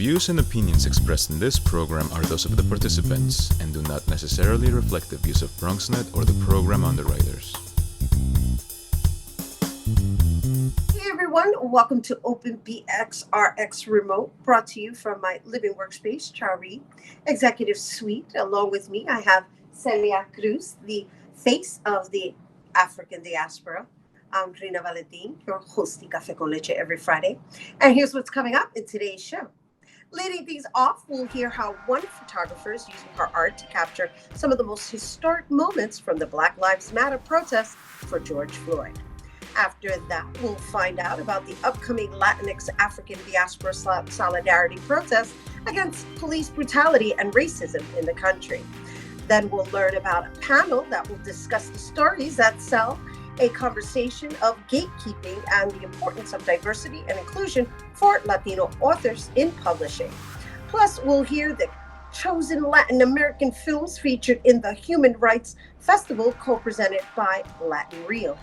views and opinions expressed in this program are those of the participants and do not necessarily reflect the views of BronxNet or the program underwriters. Hey everyone, welcome to Open BxRx Remote, brought to you from my living workspace, Chari Executive Suite. Along with me, I have Celia Cruz, the face of the African Diaspora. I'm Rhina Valentin, your hosting Café con Leche every Friday. And here's what's coming up in today's show. Leading things off, we'll hear how one photographer is using her art to capture some of the most historic moments from the Black Lives Matter protests for George Floyd. After that, we'll find out about the upcoming Latinx African Diaspora Solidarity protest against police brutality and racism in the country. Then we'll learn about a panel that will discuss the stories that sell, a conversation of gatekeeping and the importance of diversity and inclusion for Latino authors in publishing. Plus, we'll hear the chosen Latin American films featured in the Human Rights Festival co-presented by Latin Reel.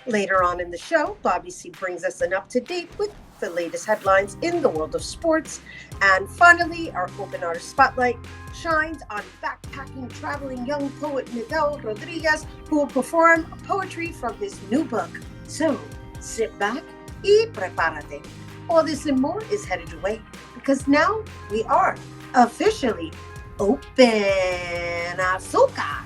Later on in the show, Bobby C brings us an up-to-date with the latest headlines in the world of sports. And finally, our Open Artist Spotlight shines on backpacking, traveling young poet Miguel Rodriguez, who will perform poetry from his new book. So, sit back y prepárate. All this and more is headed your way, because now we are officially open. Azúcar!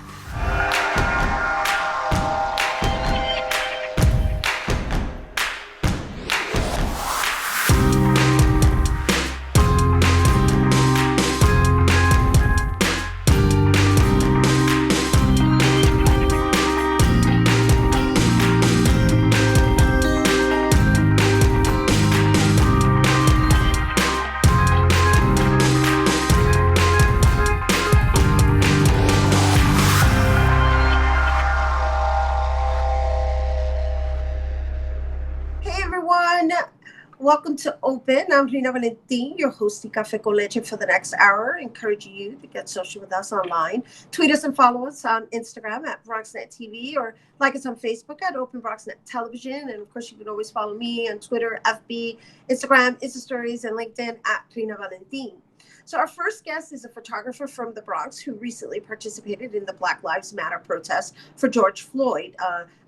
Welcome to Open. I'm Rhina Valentin, your hosting Café con Leche for the next hour, encouraging you to get social with us online. Tweet us and follow us on Instagram at BronxNet TV or like us on Facebook at Open BronxNet Television. And of course, you can always follow me on Twitter, FB, Instagram, Insta Stories, and LinkedIn at Rhina Valentin. So our first guest is a photographer from the Bronx who recently participated in the Black Lives Matter protests for George Floyd,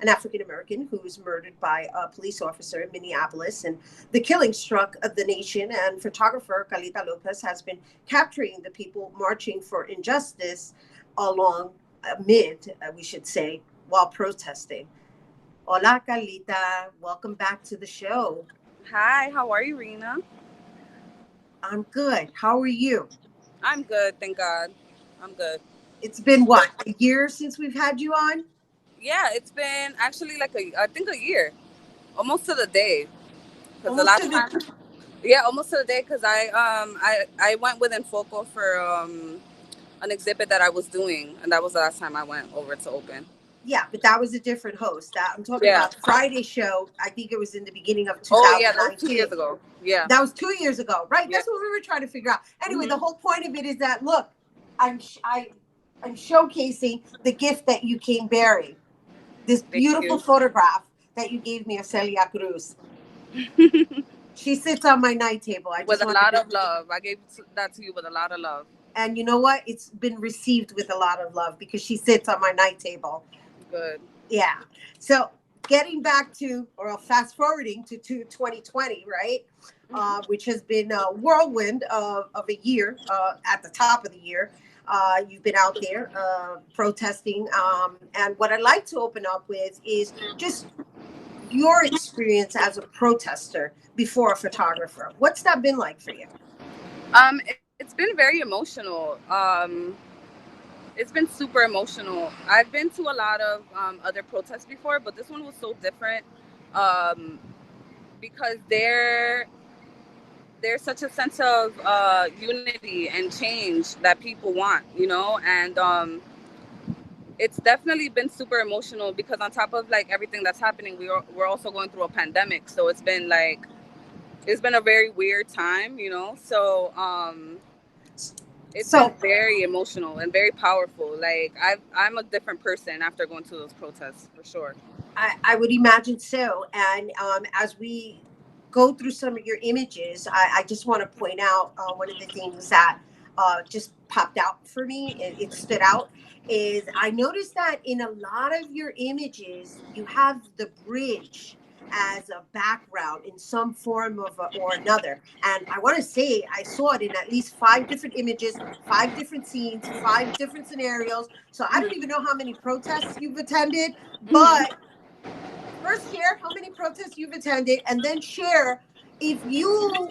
an African-American who was murdered by a police officer in Minneapolis. And the killing struck the nation, and photographer Carlita Lopez has been capturing the people marching for injustice we should say, while protesting. Hola, Carlita. Welcome back to the show. Hi, how are you, Rhina? I'm good. How are you? I'm good, thank God. I'm good. It's been what, a year since we've had you on? Yeah, it's been actually I think a year, almost to the day. Because almost to the day. Because I went with Enfoco for an exhibit that I was doing, and that was the last time I went over to Open. Yeah, but that was a different host. I'm talking about the Friday show. I think it was in the beginning of 2019. Oh, yeah, that was 2 years ago. Yeah. That was 2 years ago, right? Yeah. That's what we were trying to figure out. Anyway, The whole point of it is that, look, I'm showcasing the gift that you came bearing. This beautiful photograph that you gave me of Celia Cruz. She sits on my night table. With a lot of love. I gave that to you with a lot of love. And you know what? It's been received with a lot of love because she sits on my night table. Good. Yeah. So getting back to, or fast forwarding to 2020, right? Which has been a whirlwind of a year at the top of the year. You've been out there protesting. And what I'd like to open up with is just your experience as a protester before a photographer. What's that been like for you? It's been very emotional. It's been super emotional. I've been to a lot of other protests before, but this one was so different because there's such a sense of unity and change that people want, you know, and it's definitely been super emotional because on top of like everything that's happening, we're also going through a pandemic, so it's been a very weird time, you know, so it's been very emotional and very powerful. Like I'm a different person after going to those protests for sure. I would imagine so. And as we go through some of your images, I just want to point out one of the things that just popped out for me. It stood out. Is I noticed that in a lot of your images, you have the bridge as a background in some form of or another. And I want to say I saw it in at least 5 different images, 5 different scenes, 5 different scenarios. So I don't even know how many protests you've attended, but first share how many protests you've attended, and then share if you,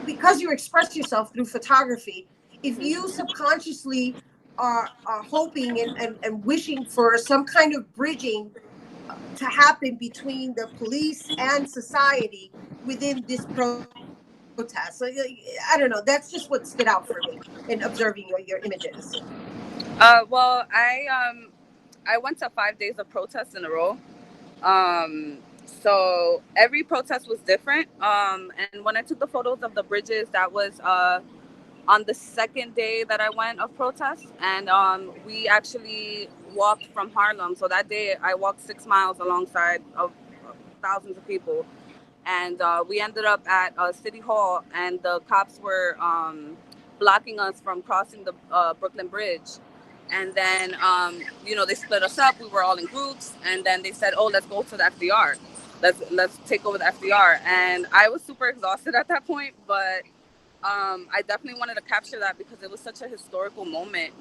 because you express yourself through photography, if you subconsciously are hoping and wishing for some kind of bridging to happen between the police and society within this protest. So I don't know. That's just what stood out for me in observing your images. Well, I went to 5 days of protests in a row. So every protest was different. And when I took the photos of the bridges, that was on the second day that I went of protest, and we actually walked from Harlem. So that day I walked 6 miles alongside of thousands of people, and we ended up at City Hall, and the cops were blocking us from crossing the Brooklyn Bridge. And then, they split us up. We were all in groups, and then they said, "Oh, let's go to the FDR. Let's take over the FDR." And I was super exhausted at that point, but I definitely wanted to capture that because it was such a historical moment,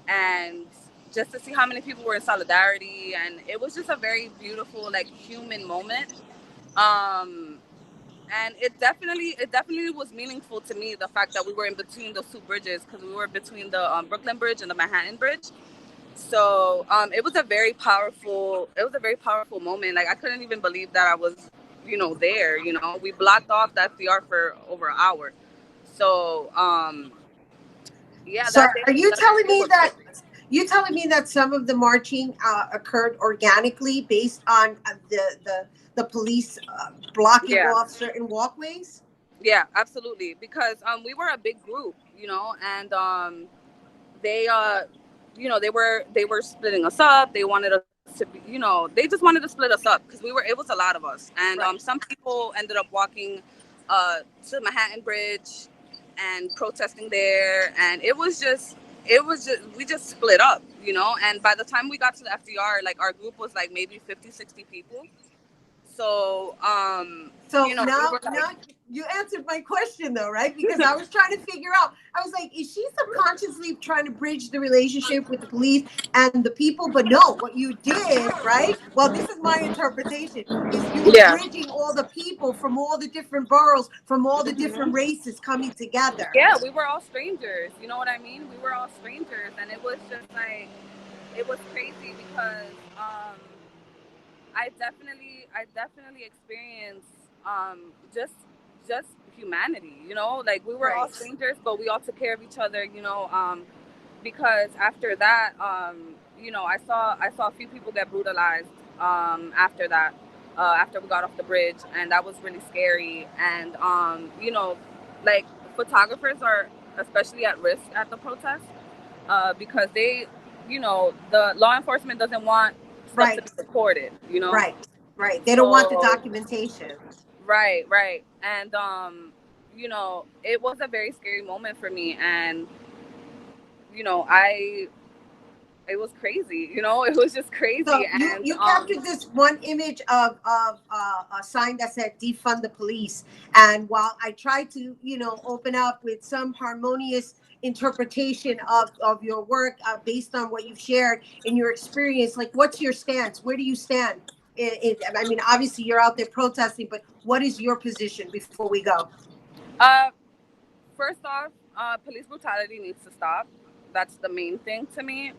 and just to see how many people were in solidarity, and it was just a very beautiful, like, human moment. And it definitely was meaningful to me, the fact that we were in between those 2 bridges, because we were between the Brooklyn Bridge and the Manhattan Bridge. So it was a very powerful moment. Like, I couldn't even believe that I was, there. We blocked off that FDR for over an hour. So yeah. So are you telling me that some of the marching occurred organically based on the police blocking off certain walkways? Yeah, absolutely. Because we were a big group, and they they were splitting us up. They wanted us to be, they just wanted to split us up because it was a lot of us. And right. Some people ended up walking to the Manhattan Bridge and protesting there, and it was just we just split up, and by the time we got to the FDR, like, our group was like maybe 50-60 people. So now you answered my question, though, right? Because I was trying to figure out, I was like, is she subconsciously trying to bridge the relationship with the police and the people? But no, what you did, right? Well, this is my interpretation, is you were bridging all the people from all the different boroughs, from all the different races coming together. Yeah, we were all strangers. You know what I mean? We were all strangers, and it was just like, it was crazy because I definitely experienced just humanity, like, we were all strangers, but we all took care of each other, because after that, I saw a few people get brutalized after that, after we got off the bridge, and that was really scary. And like, photographers are especially at risk at the protest because they, the law enforcement doesn't want stuff to be recorded, Right. They don't want the documentation. Right. And it was a very scary moment for me, and it was crazy, it was just crazy. So and you captured this one image of a sign that said "Defund the Police," and while I tried to open up with some harmonious interpretation of your work based on what you've shared in your experience, like, what's your stance? Where do you stand? I mean, obviously you're out there protesting, but what is your position before we go? First off, police brutality needs to stop. That's the main thing to me.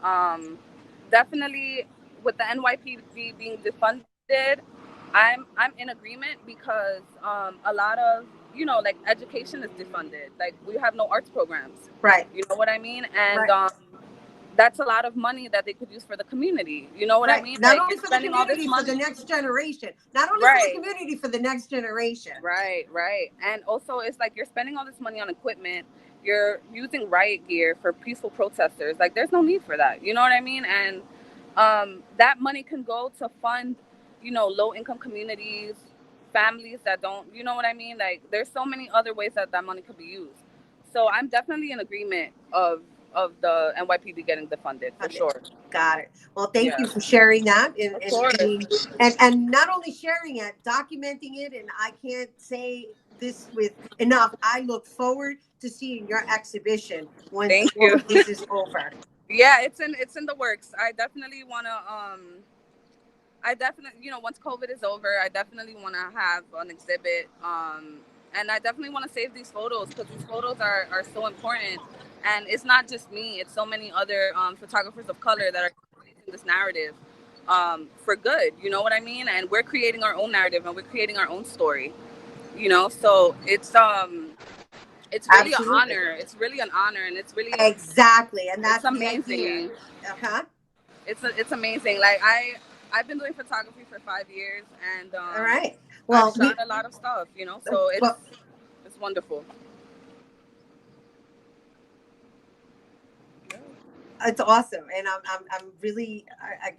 Definitely, with the NYPD being defunded, I'm in agreement, because a lot of, like, education is defunded. Like, we have no arts programs. Right. You know what I mean? And that's a lot of money that they could use for the community. You know what I mean? Not only for the community, for the next generation. Not only for the community, for the next generation. Right. And also, it's like, you're spending all this money on equipment. You're using riot gear for peaceful protesters. Like, there's no need for that. You know what I mean? And that money can go to fund, low-income communities, families that don't, you know what I mean? Like, there's so many other ways that that money could be used. So I'm definitely in agreement of the NYPD getting defunded, for sure. Got it. Well, thank Yeah. you for sharing that Of course. and not only sharing it, documenting it. And I can't say this with enough. I look forward to seeing your exhibition once Thank all you. of this is over. Yeah, it's in the works. I definitely want to I definitely, you know, once COVID is over, I definitely want to have an exhibit. And I definitely want to save these photos, because these photos are so important. And it's not just me, it's so many other photographers of color that are creating this narrative for good, you know what I mean? And we're creating our own narrative, and we're creating our own story, you know? So it's really Absolutely. an honor. It's really an honor, and it's really exactly, and that's it's amazing. It's amazing. Like, I've been doing photography for 5 years, and all right. Well, I've shot a lot of stuff, you know, so it's wonderful. It's awesome, and I'm really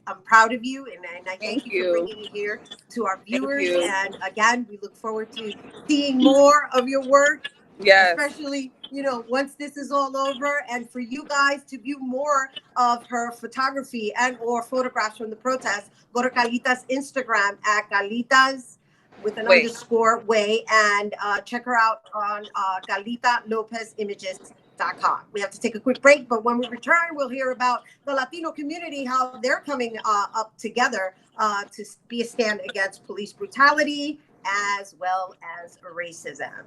I'm proud of you, and I thank you for bringing it here to our viewers. And again, we look forward to seeing more of your work. Yes. Especially, you know, once this is all over, and for you guys to view more of her photography and or photographs from the protest, go to Carlita's Instagram at Carlitas with an underscore way, and check her out on Carlita Lopez Images.com. We have to take a quick break, but when we return, we'll hear about the Latino community, how they're coming up together to be a stand against police brutality as well as racism.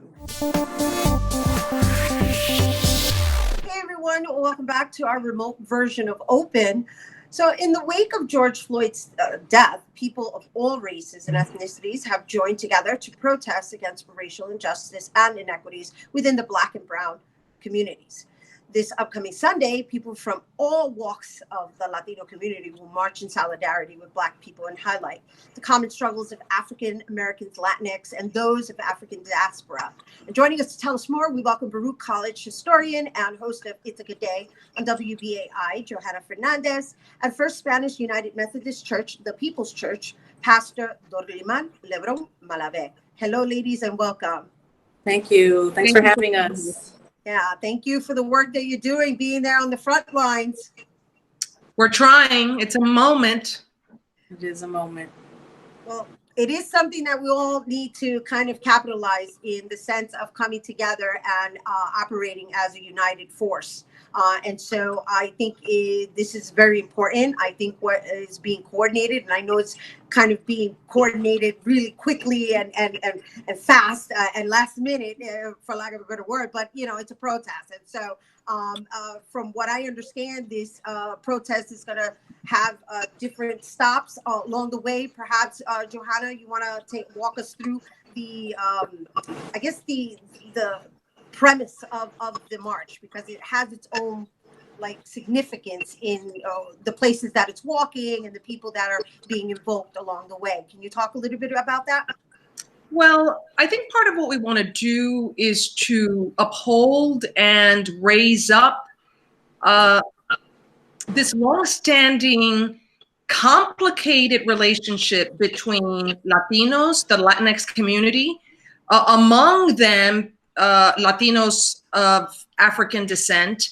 Hey everyone, welcome back to our remote version of Open. So in the wake of George Floyd's death, people of all races and ethnicities have joined together to protest against racial injustice and inequities within the Black and Brown communities. This upcoming Sunday, people from all walks of the Latino community will march in solidarity with Black people and highlight the common struggles of African Americans, Latinx, and those of African diaspora. And joining us to tell us more, we welcome Baruch College historian and host of It's a Good Day on WBAI, Rhina Fernandez, and First Spanish United Methodist Church, the People's Church, Pastor Dorliman Lebron Malave. Hello, ladies, and welcome. Thank you. Thanks for having us. Yeah, thank you for the work that you're doing, being there on the front lines. We're trying. It's a moment. It is a moment. Well, it is something that we all need to kind of capitalize in the sense of coming together and operating as a united force. And so I think this is very important. I think what is being coordinated, and I know it's kind of being coordinated really quickly and fast and last minute, for lack of a better word, but you know, it's a protest. And so from what I understand, this protest is going to have different stops along the way. Perhaps, Johanna, you want to walk us through the, I guess the premise of the march, because it has its own like significance in the places that it's walking and the people that are being invoked along the way. Can you talk a little bit about that? Well, I think part of what we want to do is to uphold and raise up this long-standing, complicated relationship between Latinos, the Latinx community, among them Latinos of African descent,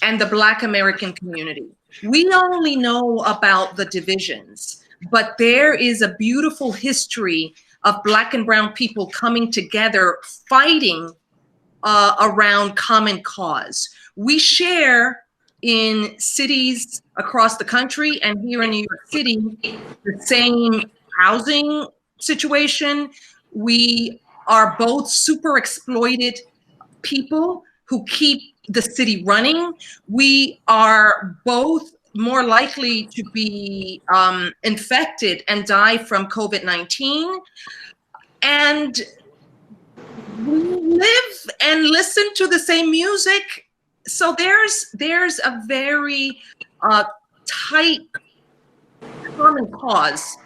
and the Black American community. We only know about the divisions, but there is a beautiful history of Black and Brown people coming together, fighting around common cause. We share in cities across the country and here in New York City the same housing situation. We are both super exploited people who keep the city running. We are both more likely to be infected and die from COVID-19. And we live and listen to the same music. So there's a very tight common cause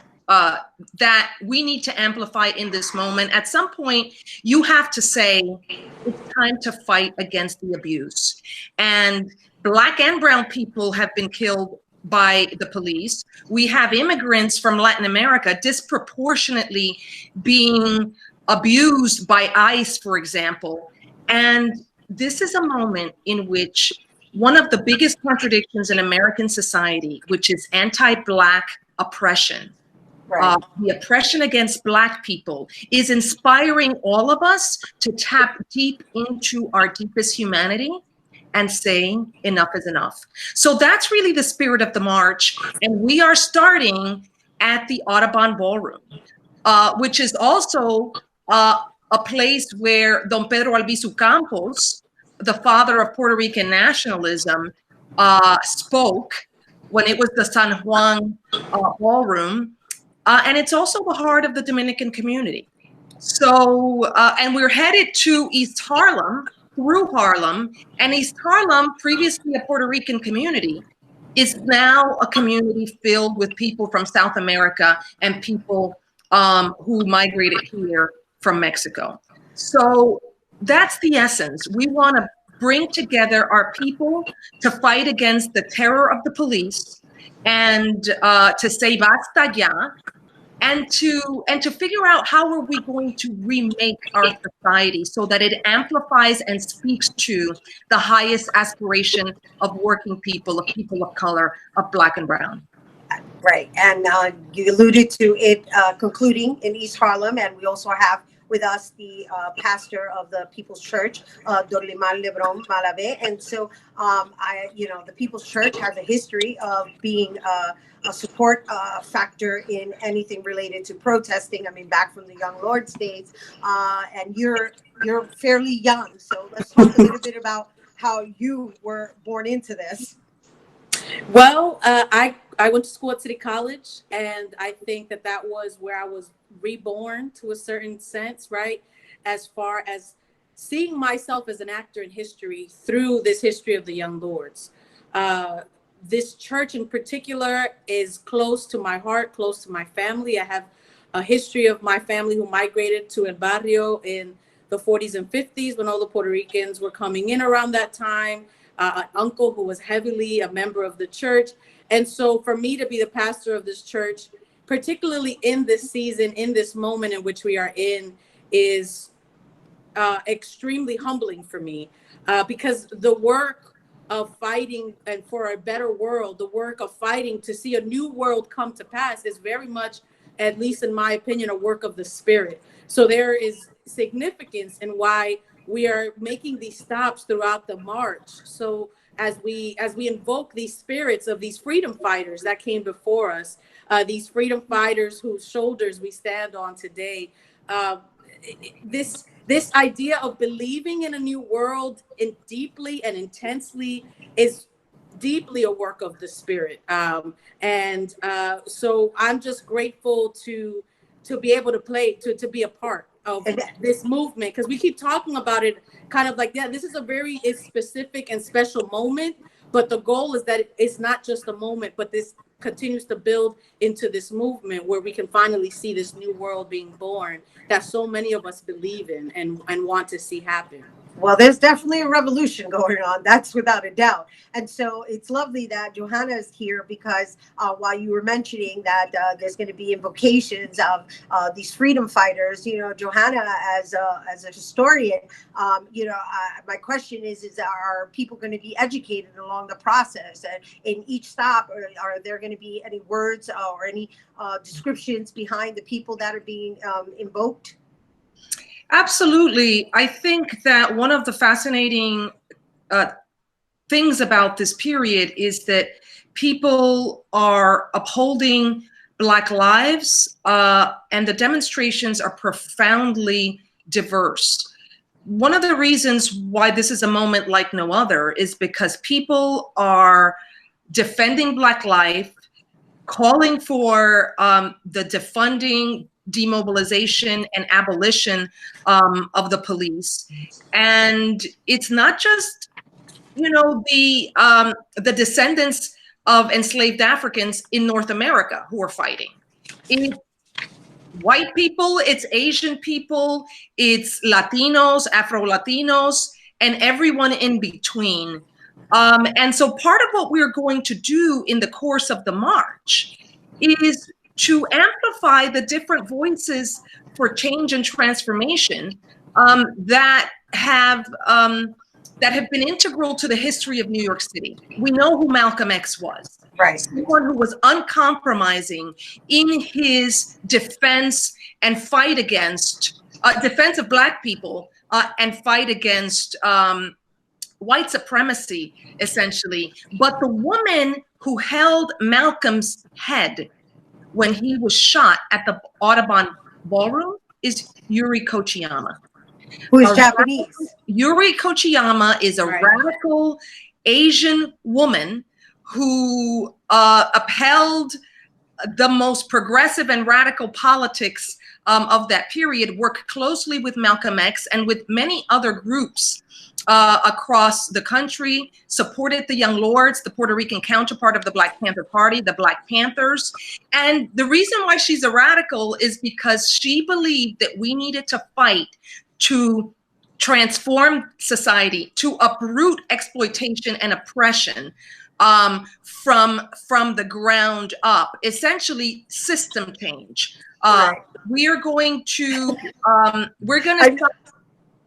that we need to amplify in this moment. At some point, you have to say, it's time to fight against the abuse. And Black and Brown people have been killed by the police. We have immigrants from Latin America disproportionately being abused by ICE, for example. And this is a moment in which one of the biggest contradictions in American society, which is anti-Black oppression, Right. the oppression against Black people, is inspiring all of us to tap deep into our deepest humanity and saying enough is enough. So that's really the spirit of the march. And we are starting at the Audubon Ballroom, which is also a place where Don Pedro Albizu Campos, the father of Puerto Rican nationalism, spoke when it was the San Juan Ballroom. And it's also the heart of the Dominican community. So, and we're headed to East Harlem, through Harlem, and East Harlem, previously a Puerto Rican community, is now a community filled with people from South America and people who migrated here from Mexico. So that's the essence. We want to bring together our people to fight against the terror of the police and to say basta ya, and to figure out how are we going to remake our society so that it amplifies and speaks to the highest aspiration of working people, of people of color, of Black and brown. Right. And you alluded to it concluding in East Harlem. And we also have with us the pastor of the People's Church, Dorlimar Lebron Malave. And so, the People's Church has a history of being a support factor in anything related to protesting. I mean, back from the Young Lords days. And you're fairly young. So let's talk a little bit about how you were born into this. Well, I went to school at City College, and I think that was where I was reborn to a certain sense, right? As far as seeing myself as an actor in history through this history of the Young Lords. This church in particular is close to my heart, close to my family. I have a history of my family who migrated to El Barrio in the 40s and 50s when all the Puerto Ricans were coming in around that time. An uncle who was heavily a member of the church. And so for me to be the pastor of this church, particularly in this season, in this moment in which we are in, is extremely humbling for me, because the work of fighting and for a better world, the work of fighting to see a new world come to pass is very much, at least in my opinion, a work of the Spirit. So there is significance in why we are making these stops throughout the march. So as we invoke these spirits of these freedom fighters that came before us, these freedom fighters whose shoulders we stand on today, this idea of believing in a new world deeply and intensely is deeply a work of the Spirit. So I'm just grateful to be able to be a part of this movement, because we keep talking about it kind of like, yeah, this is a very specific and special moment, but the goal is that it's not just a moment, but this continues to build into this movement where we can finally see this new world being born that so many of us believe in and want to see happen. Well, there's definitely a revolution going on. That's without a doubt. And so it's lovely that Johanna is here, because while you were mentioning that there's going to be invocations of these freedom fighters, Johanna, as a historian, my question is are people going to be educated along the process? And in each stop, are there going to be any words or any descriptions behind the people that are being invoked? Absolutely. I think that one of the fascinating things about this period is that people are upholding Black lives, and the demonstrations are profoundly diverse. One of the reasons why this is a moment like no other is because people are defending Black life, calling for the defunding, demobilization, and abolition of the police. And it's not just, the descendants of enslaved Africans in North America who are fighting. It's white people, it's Asian people, it's Latinos, Afro-Latinos, and everyone in between. And so part of what we're going to do in the course of the march is to amplify the different voices for change and transformation that have been integral to the history of New York City. We know who Malcolm X was. Right. Someone who was uncompromising in his defense and fight against, defense of Black people and fight against white supremacy, essentially. But the woman who held Malcolm's head when he was shot at the Audubon Ballroom is Yuri Kochiyama. Who is Japanese. Yuri Kochiyama is a Right. radical Asian woman who upheld the most progressive and radical politics of that period, worked closely with Malcolm X and with many other groups across the country, supported the Young Lords, the Puerto Rican counterpart of the Black Panther Party, the Black Panthers. And the reason why she's a radical is because she believed that we needed to fight to transform society, to uproot exploitation and oppression from the ground up, essentially system change. Right. We're going to,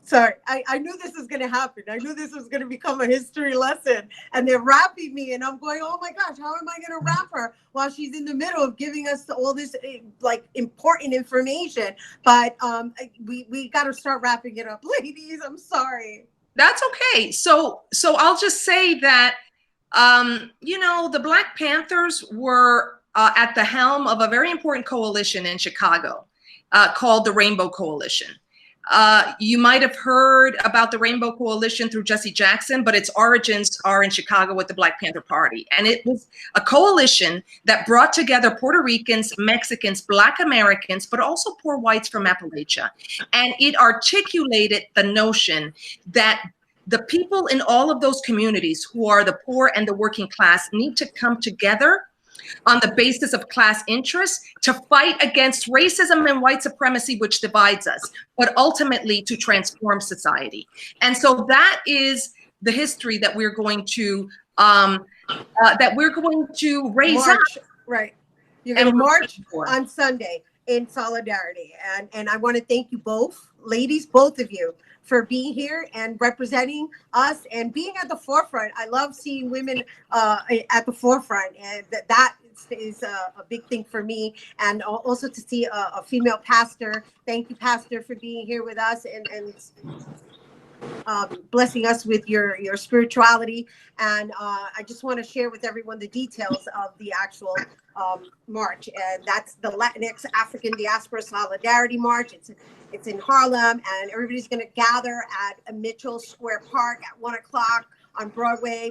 Sorry, I knew this was going to happen. I knew this was going to become a history lesson. And they're rapping me, and I'm going, oh my gosh, how am I going to rap her while she's in the middle of giving us all this like important information? But we got to start wrapping it up, ladies. I'm sorry. That's okay. So I'll just say that, the Black Panthers were at the helm of a very important coalition in Chicago called the Rainbow Coalition. You might have heard about the Rainbow Coalition through Jesse Jackson, but its origins are in Chicago with the Black Panther Party. And it was a coalition that brought together Puerto Ricans, Mexicans, Black Americans, but also poor whites from Appalachia. And it articulated the notion that the people in all of those communities who are the poor and the working class need to come together on the basis of class interests to fight against racism and white supremacy, which divides us, but ultimately to transform society. And so that is the history that we're going to raise up. Right. You're going to march for. on Sunday in solidarity. And I want to thank you both, ladies, both of you, for being here and representing us and being at the forefront. I love seeing women at the forefront, and that is a big thing for me. And also to see a female pastor. Thank you, Pastor, for being here with us and blessing us with your spirituality. And I just want to share with everyone the details of the actual march, and that's the Latinx African Diaspora Solidarity March. It's in Harlem, and everybody's going to gather at Mitchell Square Park at 1 o'clock on Broadway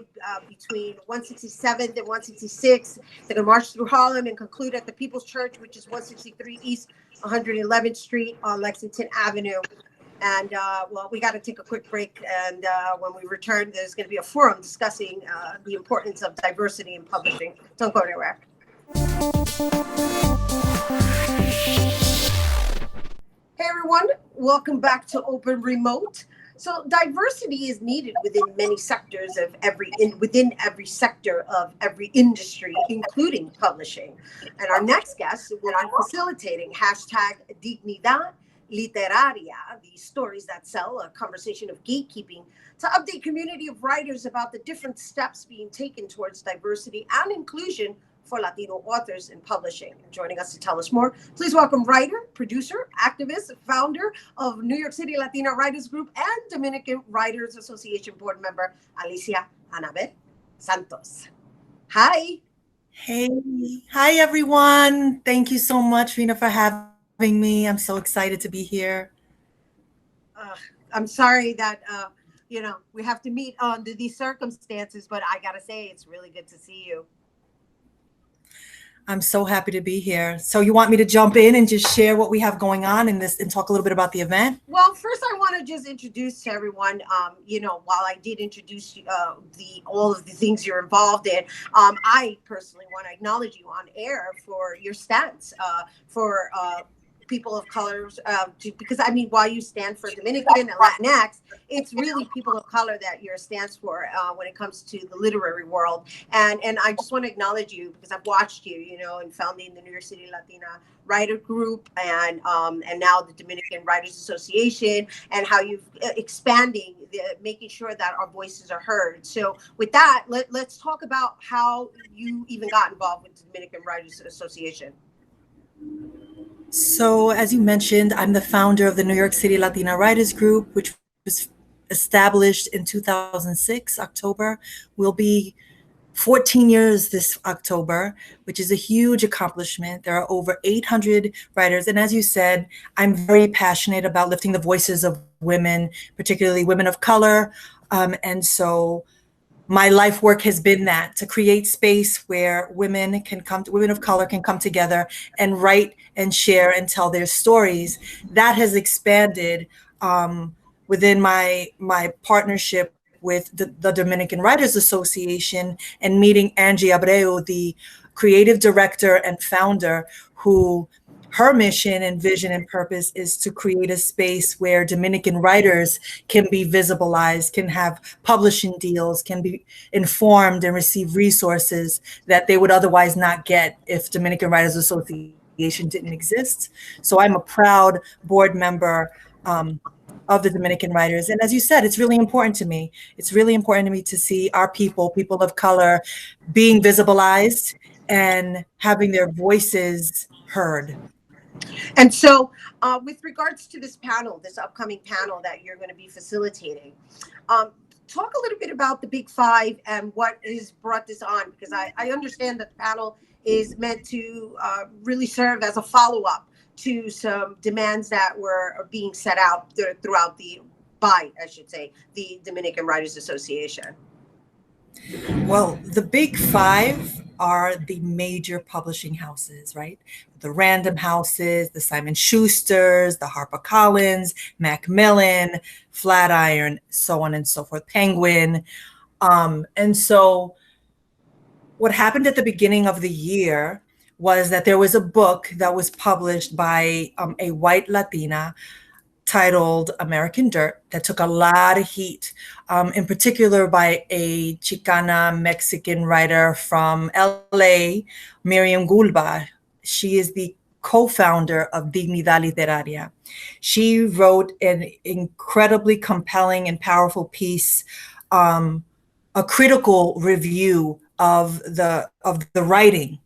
between 167th and 166th. They're going to march through Harlem and conclude at the People's Church, which is 163 East 111th Street on Lexington Avenue. And well, we got to take a quick break. And when we return, there's going to be a forum discussing the importance of diversity in publishing. Don't go anywhere. Hey everyone, welcome back to Open Remote. So diversity is needed within many sectors of within every sector of every industry, including publishing. And our next guest will be facilitating #Dignidad Literaria, the stories that sell, a conversation of gatekeeping to update community of writers about the different steps being taken towards diversity and inclusion for Latino authors in publishing. And joining us to tell us more, please welcome writer, producer, activist, founder of New York City Latina Writers Group and Dominican Writers Association board member, Alicia Anabel Santos. Hi. Hey, hi everyone. Thank you so much, Rhina, for having me. I'm so excited to be here. I'm sorry that we have to meet under these circumstances, but I gotta say it's really good to see you. I'm so happy to be here. So you want me to jump in and just share what we have going on in this and talk a little bit about the event? Well, first I want to just introduce to everyone, while I did introduce all of the things you're involved in, I personally want to acknowledge you on air for your stance for people of colors, because I mean, while you stand for Dominican and Latinx, it's really people of color that your stands for when it comes to the literary world. And I just want to acknowledge you because I've watched you, you know, in founding the New York City Latina Writer Group and now the Dominican Writers Association, and how you've expanding, making sure that our voices are heard. So with that, let's talk about how you even got involved with the Dominican Writers Association. So, as you mentioned, I'm the founder of the New York City Latina Writers Group, which was established in 2006, October. We'll be 14 years this October, which is a huge accomplishment. There are over 800 writers. And as you said, I'm very passionate about lifting the voices of women, particularly women of color. And so my life work has been that, to create space where women of color can come together and write and share and tell their stories. That has expanded within my partnership with the Dominican Writers Association, and meeting Angie Abreu, the creative director and founder, who her mission and vision and purpose is to create a space where Dominican writers can be visibilized, can have publishing deals, can be informed and receive resources that they would otherwise not get if Dominican Writers Association didn't exist. So I'm a proud board member of the Dominican writers. And as you said, it's really important to me. It's really important to me to see our people of color, being visibilized and having their voices heard. And so with regards to this panel, this upcoming panel that you're going to be facilitating, talk a little bit about the Big Five and what has brought this on, because I understand that the panel is meant to really serve as a follow-up to some demands that were being set out throughout the Dominican Writers Association. Well, the Big Five are the major publishing houses, right? The Random Houses, the Simon Schusters, the HarperCollins, Macmillan, Flatiron, so on and so forth, Penguin. And so what happened at the beginning of the year was that there was a book that was published by a white Latina titled American Dirt that took a lot of heat, in particular by a Chicana Mexican writer from LA, Miriam Gulba. She is the co-founder of Dignidad Literaria. She wrote an incredibly compelling and powerful piece, a critical review of the writing.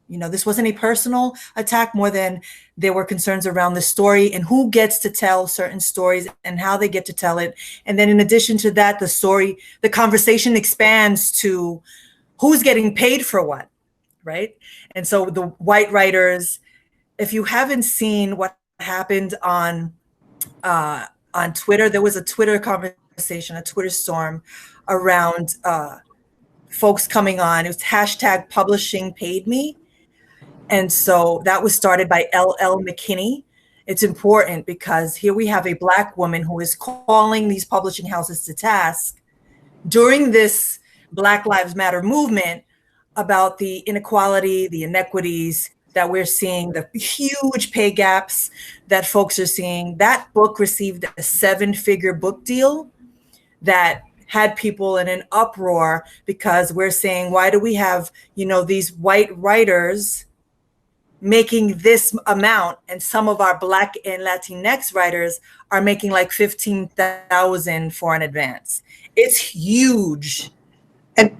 You know, this wasn't a personal attack more than there were concerns around the story and who gets to tell certain stories and how they get to tell it. And then in addition to that, the conversation expands to who's getting paid for what, right? And so the white writers, if you haven't seen what happened on Twitter, there was a Twitter conversation, a Twitter storm around folks coming on. It was hashtag publishing paid me. And so that was started by LL McKinney. It's important because here we have a Black woman who is calling these publishing houses to task during this Black Lives Matter movement about the inequality, the inequities that we're seeing, the huge pay gaps that folks are seeing. That book received a 7-figure book deal that had people in an uproar because we're saying, why do we have, these white writers making this amount, and some of our Black and Latinx writers are making like $15,000 for an advance? It's huge. And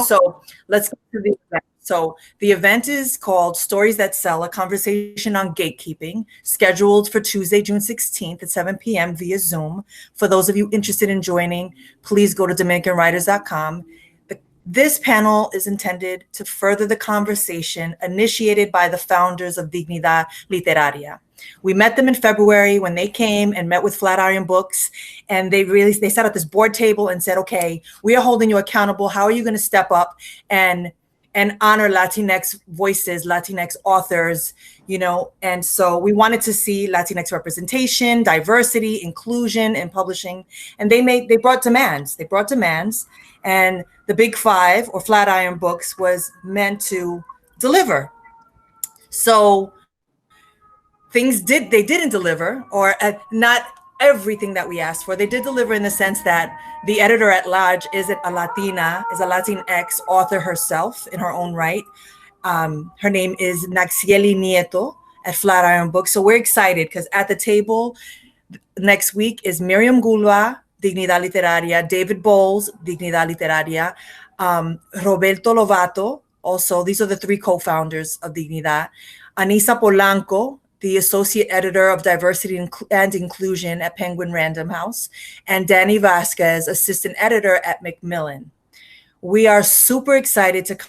so let's go to the event. So the event is called Stories That Sell, a conversation on gatekeeping, scheduled for Tuesday, June 16th at 7 p.m. via Zoom. For those of you interested in joining, please go to DominicanWriters.com. This panel is intended to further the conversation initiated by the founders of Dignidad Literaria. We met them in February when they came and met with Flatiron Books, and they sat at this board table and said, okay, we are holding you accountable. How are you going to step up and honor Latinx voices, Latinx authors, And so we wanted to see Latinx representation, diversity, inclusion in publishing. And they brought demands. And the Big Five, or Flatiron Books, was meant to deliver. So they didn't deliver, or not everything that we asked for. They did deliver in the sense that the editor at large isn't a Latina, is a Latinx author herself in her own right. Her name is Naxieli Nieto at Flatiron Books. So we're excited because at the table next week is Miriam Gulwa, Dignidad Literaria, David Bowles, Dignidad Literaria, Roberto Lovato, also, these are the three co-founders of Dignidad, Anisa Polanco, the associate editor of diversity and inclusion at Penguin Random House, and Danny Vasquez, assistant editor at Macmillan. We are super excited to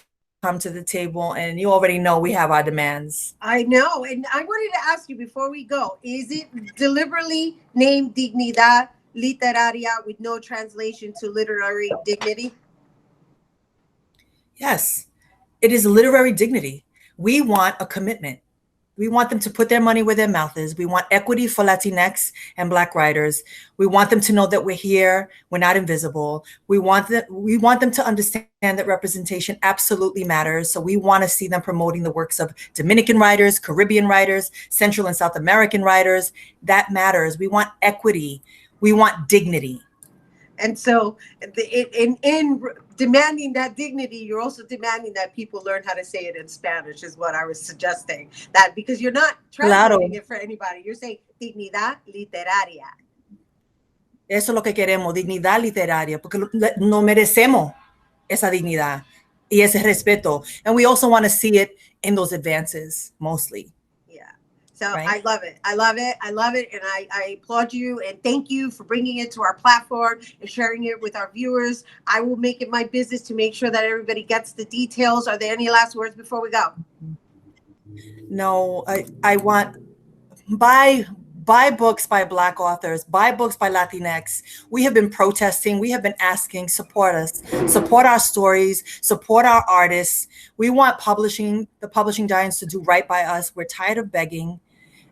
come to the table, and you already know we have our demands. I know, and I wanted to ask you before we go, is it deliberately named Dignidad Literaria with no translation to literary dignity? Yes, it is literary dignity. We want a commitment. We want them to put their money where their mouth is. We want equity for Latinx and Black writers. We want them to know that we're here. We're not invisible. We want them to understand that representation absolutely matters. So we want to see them promoting the works of Dominican writers, Caribbean writers, Central and South American writers. That matters. We want equity. We want dignity. And so in demanding that dignity, you're also demanding that people learn how to say it in Spanish, is what I was suggesting. That because you're not translating it for anybody. You're saying dignidad literaria. Eso es lo que queremos, dignidad literaria, porque no merecemos esa dignidad y ese respeto. And we also want to see it in those advances, mostly. So right? I love it. I love it. I love it. And I applaud you and thank you for bringing it to our platform and sharing it with our viewers. I will make it my business to make sure that everybody gets the details. Are there any last words before we go? No, I want buy books by Black authors, buy books by Latinx. We have been protesting. We have been asking, support us, support our stories, support our artists. We want the publishing giants to do right by us. We're tired of begging.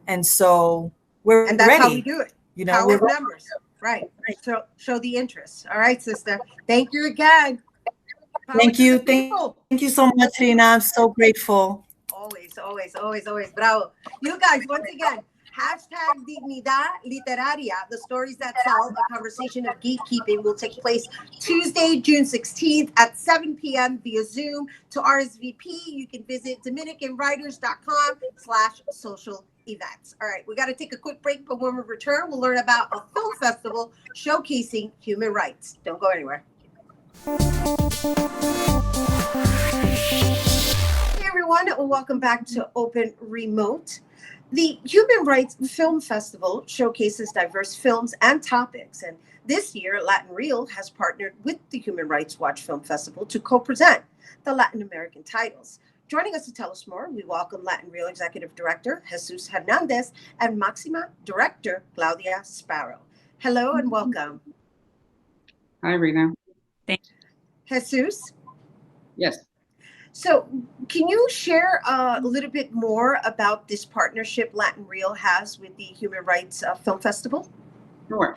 And so we're ready. And that's how we do it. You know, power of numbers. Right. Show the interest. All right, sister. Thank you again. Thank you. Thank you so much, Rhina. I'm so grateful. Always. Bravo. You guys, once again, hashtag Dignidad Literaria, the stories that tell, a conversation of gatekeeping, will take place Tuesday, June 16th at 7 p.m. via Zoom. To RSVP, you can visit dominicanwriters.com/social events. All right, we got to take a quick break, but when we return, we'll learn about a film festival showcasing human rights. Don't go anywhere. Hey everyone, welcome back to Open Remote. The Human Rights Film Festival showcases diverse films and topics, and this year Latin Reel has partnered with the Human Rights Watch Film Festival to co-present the Latin American titles. Joining us to tell us more, we welcome Latin Reel Executive Director Jesus Hernandez and Maxima Director Claudia Sparrow. Hello and welcome. Hi, Rhina. Jesus? Yes. So can you share a little bit more about this partnership Latin Reel has with the Human Rights Film Festival? Sure.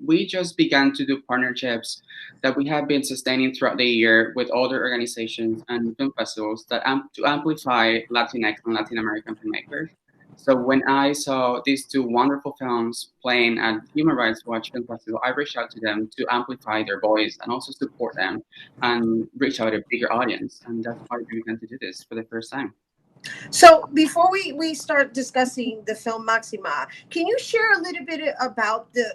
We just began to do partnerships that we have been sustaining throughout the year with other organizations and film festivals that to amplify Latinx and Latin American filmmakers. So when I saw these two wonderful films playing at Human Rights Watch Film Festival, I reached out to them to amplify their voice and also support them and reach out to a bigger audience. And that's why we began to do this for the first time. So before we start discussing the film Maxima, can you share a little bit about the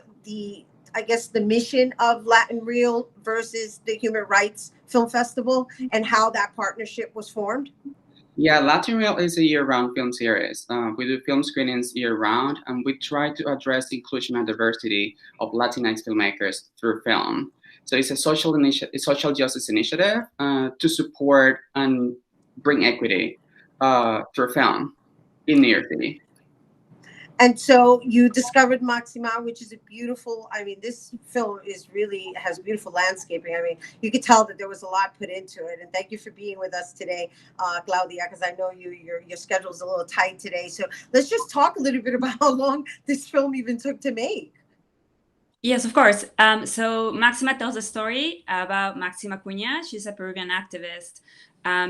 I guess the mission of Latin Reel versus the Human Rights Film Festival and how that partnership was formed? Yeah, Latin Reel is a year-round film series. We do film screenings year-round, and we try to address inclusion and diversity of Latinx filmmakers through film. So it's a social justice initiative to support and bring equity through film in New York City. And so you discovered Maxima, which is a beautiful, I mean, this film has beautiful landscaping. I mean, you could tell that there was a lot put into it. And thank you for being with us today, Claudia, because I know your schedule is a little tight today. So let's just talk a little bit about how long this film even took to make. Yes, of course. So Maxima tells a story about Maxima Cunha. She's a Peruvian activist.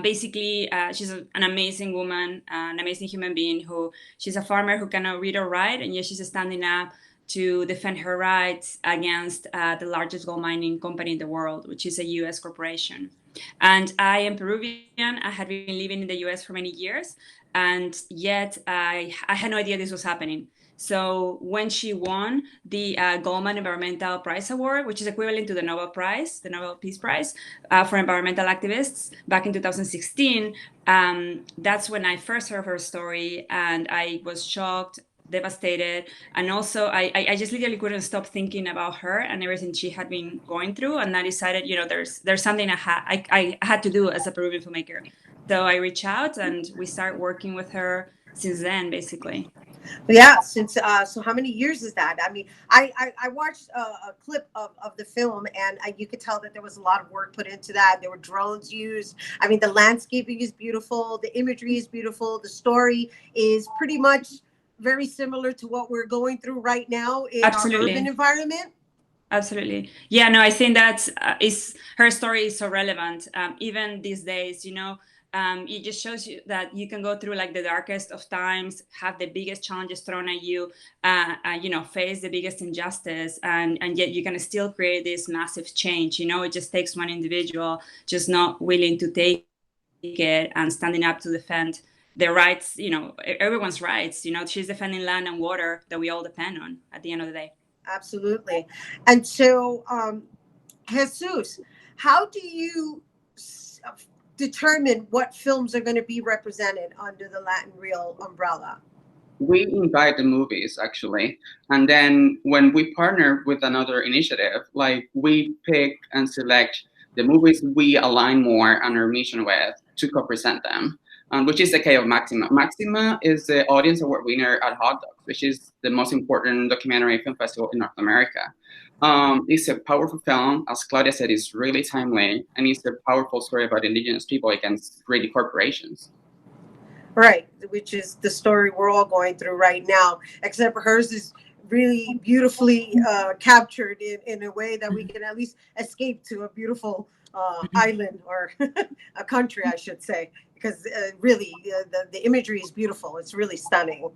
Basically, she's an amazing woman, an amazing human being who she's a farmer who cannot read or write, and yet she's standing up to defend her rights against the largest gold mining company in the world, which is a U.S. corporation. And I am Peruvian. I had been living in the U.S. for many years, and yet I had no idea this was happening. So when she won the Goldman Environmental Prize Award, which is equivalent to the Nobel Prize, the Nobel Peace Prize for environmental activists back in 2016, that's when I first heard her story, and I was shocked, devastated, and also I just literally couldn't stop thinking about her and everything she had been going through, and I decided, there's something I had to do as a Peruvian filmmaker. So I reached out and we started working with her since then, basically. Yeah, since so how many years is that? I mean, I watched a clip of the film, and you could tell that there was a lot of work put into that. There were drones used. I mean, the landscaping is beautiful, the imagery is beautiful, the story is pretty much very similar to what we're going through right now in Absolutely. our urban environment. Absolutely. Yeah, no, I think that her story is so relevant. Even these days, it just shows you that you can go through like the darkest of times, have the biggest challenges thrown at you, face the biggest injustice, and yet you can still create this massive change. It just takes one individual just not willing to take it and standing up to defend their rights, everyone's rights. She's defending land and water that we all depend on at the end of the day. Absolutely. And so, Jesus, how do you determine what films are going to be represented under the Latin Reel umbrella? We invite the movies, actually. And then when we partner with another initiative, like we pick and select the movies we align more on our mission with to co-present them, which is the case of Maxima. Maxima is the Audience Award winner at Hot Dogs, which is the most important documentary film festival in North America. It's a powerful film, as Claudia said, it's really timely, and it's a powerful story about indigenous people against greedy corporations. Right, which is the story we're all going through right now, except for hers is really beautifully captured in a way that we can at least escape to a beautiful island or a country, I should say, because really the imagery is beautiful. It's really stunning.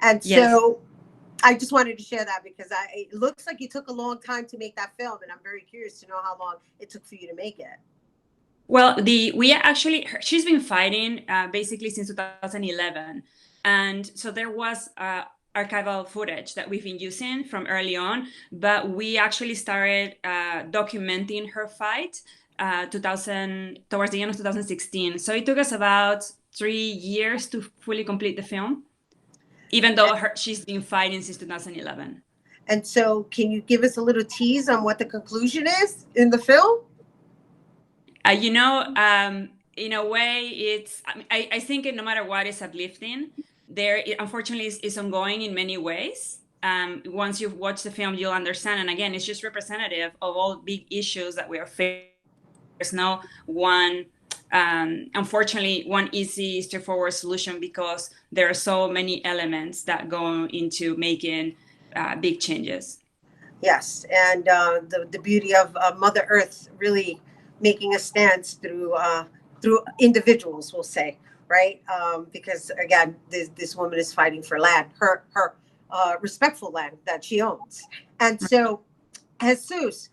And so I just wanted to share that because it looks like you took a long time to make that film, and I'm very curious to know how long it took for you to make it. Well, she's been fighting basically since 2011. And so there was archival footage that we've been using from early on, but we actually started documenting her fight towards the end of 2016. So it took us about 3 years to fully complete the film, even though she's been fighting since 2011. And so can you give us a little tease on what the conclusion is in the film? In a way, I think no matter what, it's uplifting. Unfortunately, is ongoing in many ways. Once you've watched the film, you'll understand. And again, it's just representative of all big issues that we are facing. There's no one, unfortunately, one easy, straightforward solution because there are so many elements that go into making big changes. Yes, and the beauty of Mother Earth really making a stance through individuals, we'll say, right? Because again, this woman is fighting for land, her respectful land that she owns. And so, Jesus,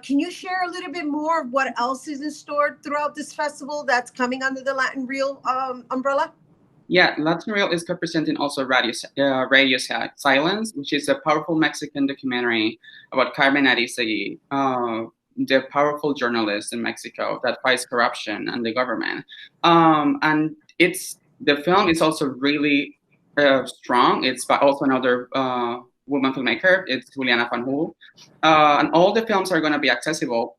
can you share a little bit more of what else is in store throughout this festival that's coming under the Latin Reel umbrella? Yeah, Latin Reel is representing also Radio Silence, which is a powerful Mexican documentary about Carmen Arizegui, the powerful journalist in Mexico that fights corruption and the government. And the film is also really strong. It's also another woman filmmaker. It's Juliana Fanjul. And all the films are going to be accessible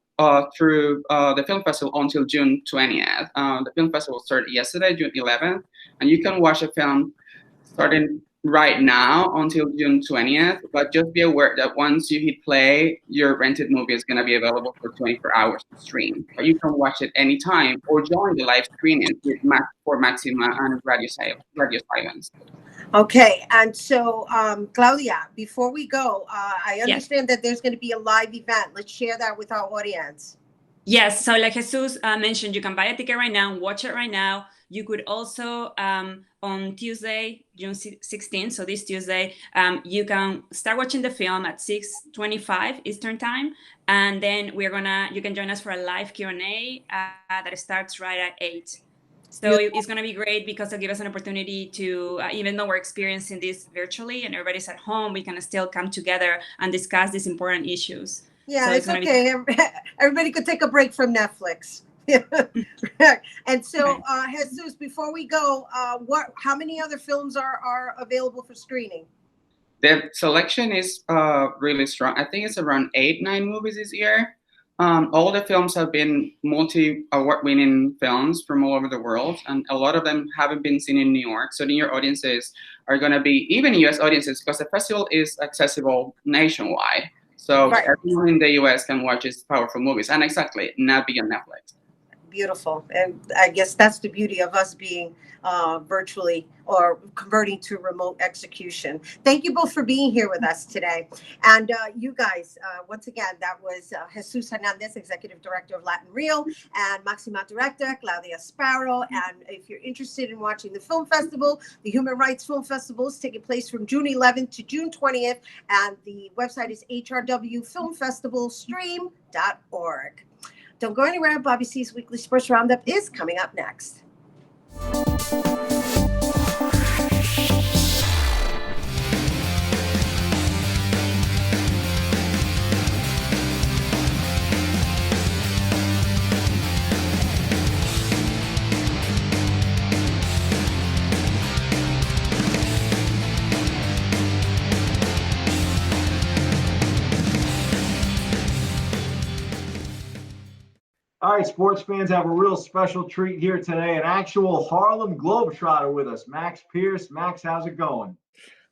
through the film festival until June 20th. The film festival started yesterday, June 11th, and you can watch a film starting right now until June 20th, but just be aware that once you hit play, your rented movie is going to be available for 24 hours to stream. So you can watch it anytime or join the live screening for Maxima and Radio Silence. Okay, and so Claudia, before we go, I Yes. understand that there's going to be a live event. Let's share that with our audience. Yes, so like Jesus mentioned, you can buy a ticket right now, watch it right now. You could also, on Tuesday, June 16th, so this Tuesday, you can start watching the film at 6:25 Eastern Time, and then you can join us for a live Q&A that starts right at 8. So it's going to be great because it'll give us an opportunity to, even though we're experiencing this virtually and everybody's at home, we can still come together and discuss these important issues. Yeah, So it's okay. Everybody could take a break from Netflix. And so, Jesus, before we go, how many other films are available for screening? The selection is really strong. I think it's around 8-9 movies this year. All the films have been multi-award-winning films from all over the world, and a lot of them haven't been seen in New York. So New York audiences are going to be, even U.S. audiences, because the festival is accessible nationwide. So everyone in the U.S. can watch these powerful movies, and not be on Netflix. Beautiful. And I guess that's the beauty of us being virtually or converting to remote execution. Thank you both for being here with us today. And you guys, once again, that was Jesus Hernandez, Executive Director of Latin Reel, and Maxima Director, Claudia Sparrow. And if you're interested in watching the film festival, the Human Rights Film Festival is taking place from June 11th to June 20th. And the website is hrwfilmfestivalstream.org. Don't go anywhere. Bobby C's Weekly Sports Roundup is coming up next. All right, sports fans have a real special treat here today. An actual Harlem Globetrotter with us, Max Pierce. Max, how's it going?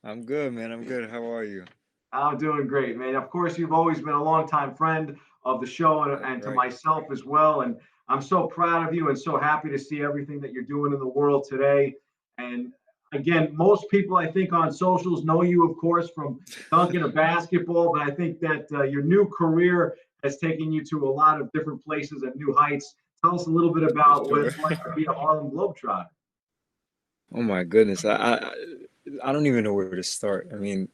I'm good, man. I'm good. How are you? I'm doing great, man. Of course, you've always been a longtime friend of the show and to myself as well. And I'm so proud of you and so happy to see everything that you're doing in the world today. And again, most people, I think, on socials know you, of course, from dunking a basketball. But I think that your new career has taken you to a lot of different places and new heights. Tell us a little bit about what it's like to be a Harlem Globetrotter. Oh my goodness, I don't even know where to start. I mean,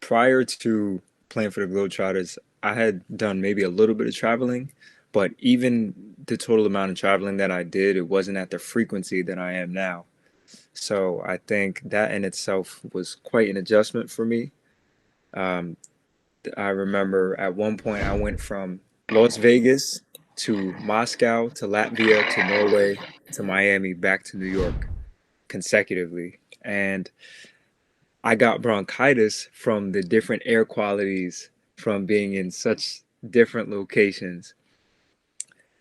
prior to playing for the Globetrotters, I had done maybe a little bit of traveling, but even the total amount of traveling that I did, it wasn't at the frequency that I am now. So I think that in itself was quite an adjustment for me. I remember at one point I went from Las Vegas to Moscow to Latvia to Norway to Miami back to New York consecutively. And I got bronchitis from the different air qualities from being in such different locations.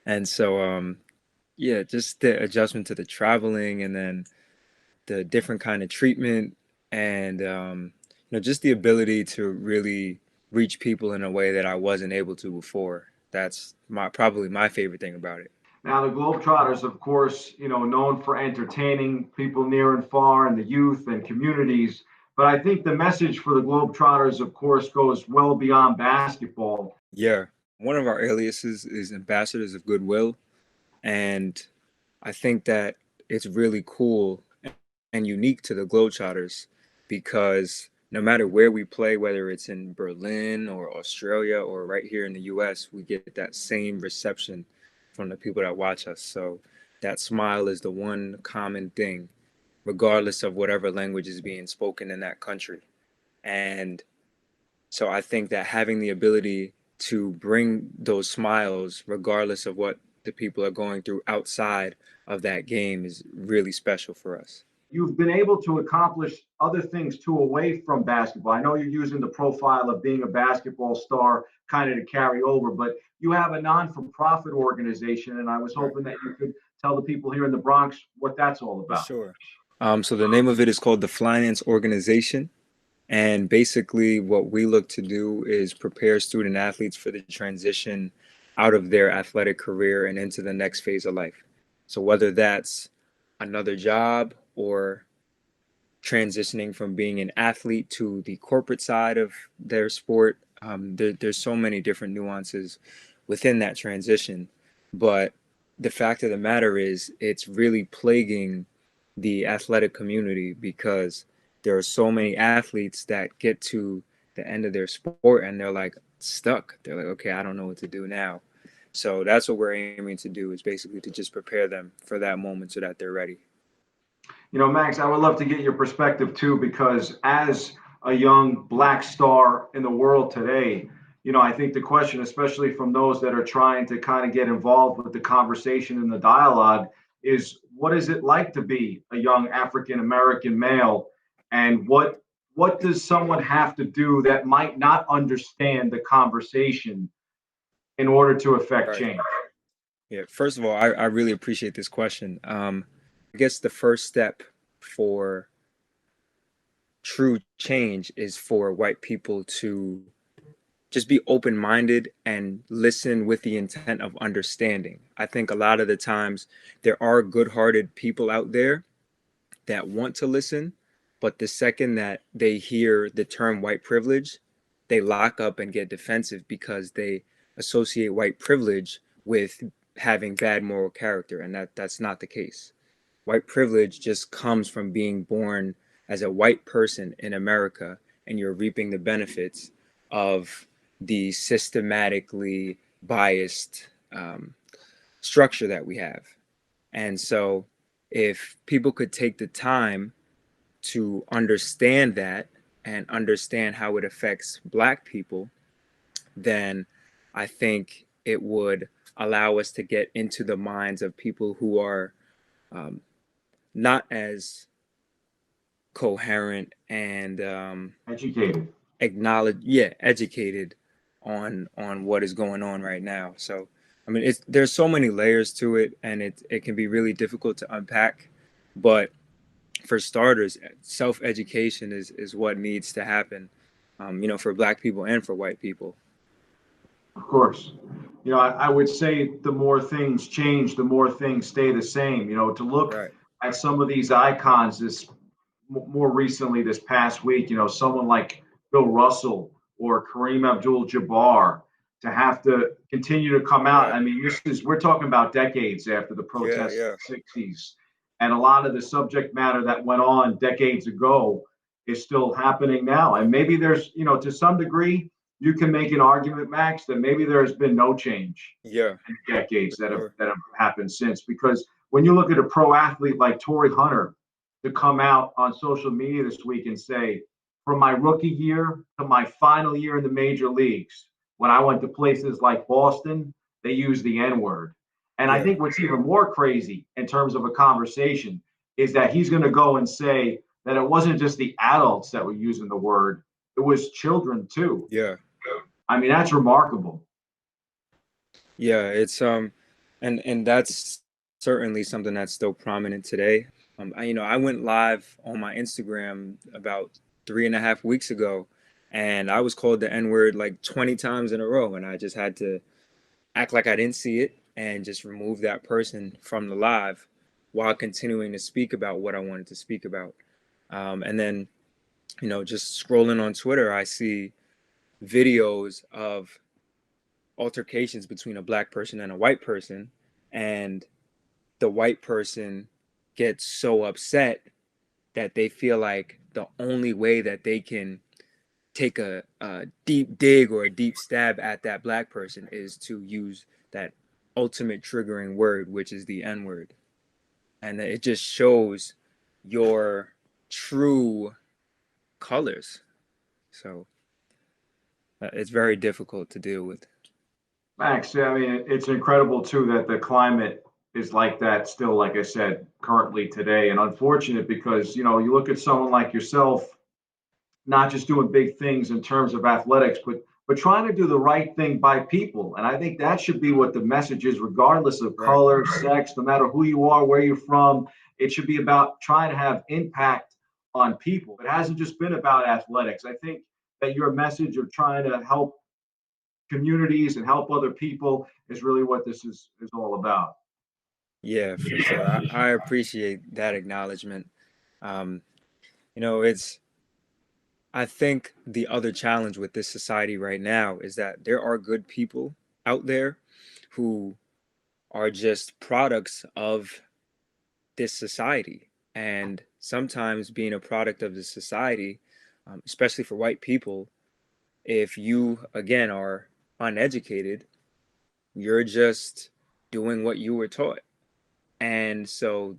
And so, yeah, just the adjustment to the traveling and then the different kind of treatment and, just the ability to really reach people in a way that I wasn't able to before. That's probably my favorite thing about it. Now, the Globetrotters, of course, known for entertaining people near and far and the youth and communities. But I think the message for the Globetrotters, of course, goes well beyond basketball. Yeah. One of our aliases is Ambassadors of Goodwill. And I think that it's really cool and unique to the Globetrotters because no matter where we play, whether it's in Berlin or Australia or right here in the US, we get that same reception from the people that watch us. So that smile is the one common thing, regardless of whatever language is being spoken in that country. And so I think that having the ability to bring those smiles, regardless of what the people are going through outside of that game, is really special for us. You've been able to accomplish other things too away from basketball. I know you're using the profile of being a basketball star kind of to carry over, but you have a non-for-profit organization, and I was hoping that you could tell the people here in the Bronx what that's all about. Sure. So the name of it is called the Finance Organization. And basically what we look to do is prepare student athletes for the transition out of their athletic career and into the next phase of life. So whether that's another job or transitioning from being an athlete to the corporate side of their sport. There's so many different nuances within that transition, but the fact of the matter is it's really plaguing the athletic community because there are so many athletes that get to the end of their sport and they're like stuck. They're like, okay, I don't know what to do now. So that's what we're aiming to do, is basically to just prepare them for that moment so that they're ready. You know, Max, I would love to get your perspective too, because as a young Black star in the world today, you know, I think the question, especially from those that are trying to kind of get involved with the conversation and the dialogue, is what is it like to be a young African American male, and what does someone have to do that might not understand the conversation in order to affect change? Yeah, first of all, I really appreciate this question. I guess the first step for true change is for white people to just be open-minded and listen with the intent of understanding. I think a lot of the times there are good-hearted people out there that want to listen, but the second that they hear the term white privilege, they lock up and get defensive because they associate white privilege with having bad moral character, and that's not the case. White privilege just comes from being born as a white person in America, and you're reaping the benefits of the systematically biased structure that we have. And so if people could take the time to understand that and understand how it affects Black people, then I think it would allow us to get into the minds of people who are not as coherent and educated on what is going on right now. So I mean, there's so many layers to it, and it can be really difficult to unpack. But for starters, self-education is what needs to happen, you know, for Black people and for white people. Of course. You know, I would say the more things change, the more things stay the same. You know, to look at some of these icons more recently this past week, you know, someone like Bill Russell or Kareem Abdul-Jabbar, to have to continue to come out. I mean, we're talking about decades after the protests of the 60s. And a lot of the subject matter that went on decades ago is still happening now. And maybe there's, you know, to some degree, you can make an argument, Max, that maybe there has been no change in decades that have happened since. Because when you look at a pro athlete like Torrey Hunter to come out on social media this week and say, from my rookie year to my final year in the major leagues, when I went to places like Boston, they used the N-word. And I think what's even more crazy in terms of a conversation is that he's going to go and say that it wasn't just the adults that were using the word, it was children too. Yeah. I mean, that's remarkable. Yeah, it's and that's certainly something that's still prominent today. I went live on my Instagram about 3.5 weeks ago, and I was called the N-word like 20 times in a row, and I just had to act like I didn't see it and just remove that person from the live while continuing to speak about what I wanted to speak about. And then, you know, just scrolling on Twitter, I see videos of altercations between a Black person and a white person, and the white person gets so upset that they feel like the only way that they can take a deep dig or a deep stab at that Black person is to use that ultimate triggering word, which is the N-word. And it just shows your true colors. So it's very difficult to deal with. Max, I mean, it's incredible too that the climate is like that still, like I said, currently today. And unfortunate because, you know, you look at someone like yourself, not just doing big things in terms of athletics, but trying to do the right thing by people. And I think that should be what the message is, regardless of color, sex, no matter who you are, where you're from. It should be about trying to have impact on people. It hasn't just been about athletics. I think that your message of trying to help communities and help other people is really what this is all about. Yeah, for sure. I appreciate that acknowledgement. it's, I think the other challenge with this society right now is that there are good people out there who are just products of this society. And sometimes being a product of the society, especially for white people, if you, again, are uneducated, you're just doing what you were taught. And so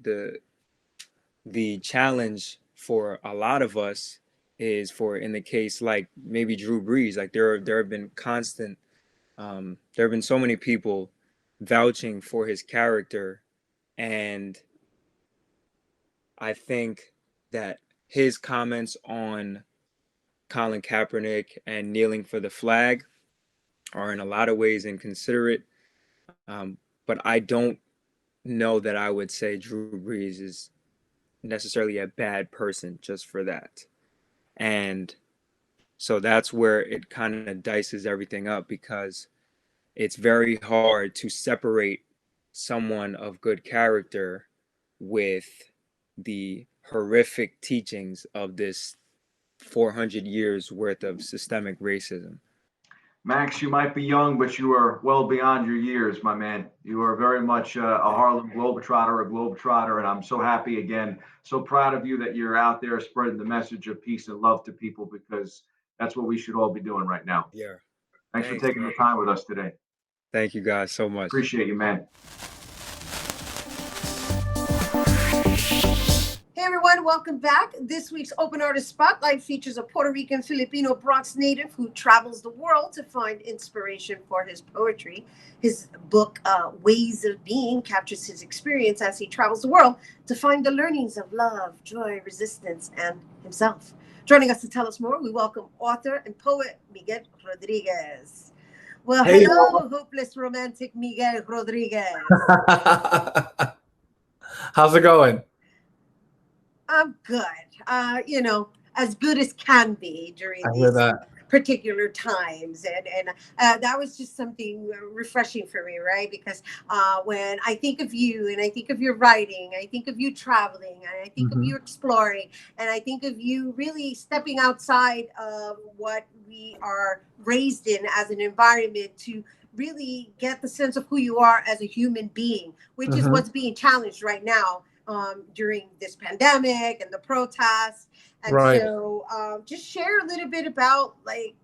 the challenge for a lot of us is, for in the case like maybe Drew Brees, like there have been constant there have been so many people vouching for his character, and I think that his comments on Colin Kaepernick and kneeling for the flag are in a lot of ways inconsiderate, but I don't know that I would say Drew Brees is necessarily a bad person just for that. And so that's where it kind of dices everything up, because it's very hard to separate someone of good character with the horrific teachings of this 400 years worth of systemic racism. Max, you might be young, but you are well beyond your years, my man. You are very much a Harlem Globetrotter, and I'm so happy again, so proud of you that you're out there spreading the message of peace and love to people, because that's what we should all be doing right now. Yeah. Thanks for taking the time with us today. Thank you guys so much. Appreciate you, man. Hey everyone, welcome back. This week's Open Artist Spotlight features a Puerto Rican Filipino Bronx native who travels the world to find inspiration for his poetry. His book, Ways of Being, captures his experience as he travels the world to find the learnings of love, joy, resistance, and himself. Joining us to tell us more, we welcome author and poet Miguel Rodriguez. Well, Hey. hello, hopeless romantic Miguel Rodriguez. How's it going? I'm good. As good as can be during I hear these that. particular times, and that was just something refreshing for me, right? Because when I think of you, and I think of your writing, I think of you traveling, and I think of you exploring, and I think of you really stepping outside of what we are raised in as an environment to really get the sense of who you are as a human being, which is what's being challenged right now during this pandemic and the protests. And Right. so just share a little bit about like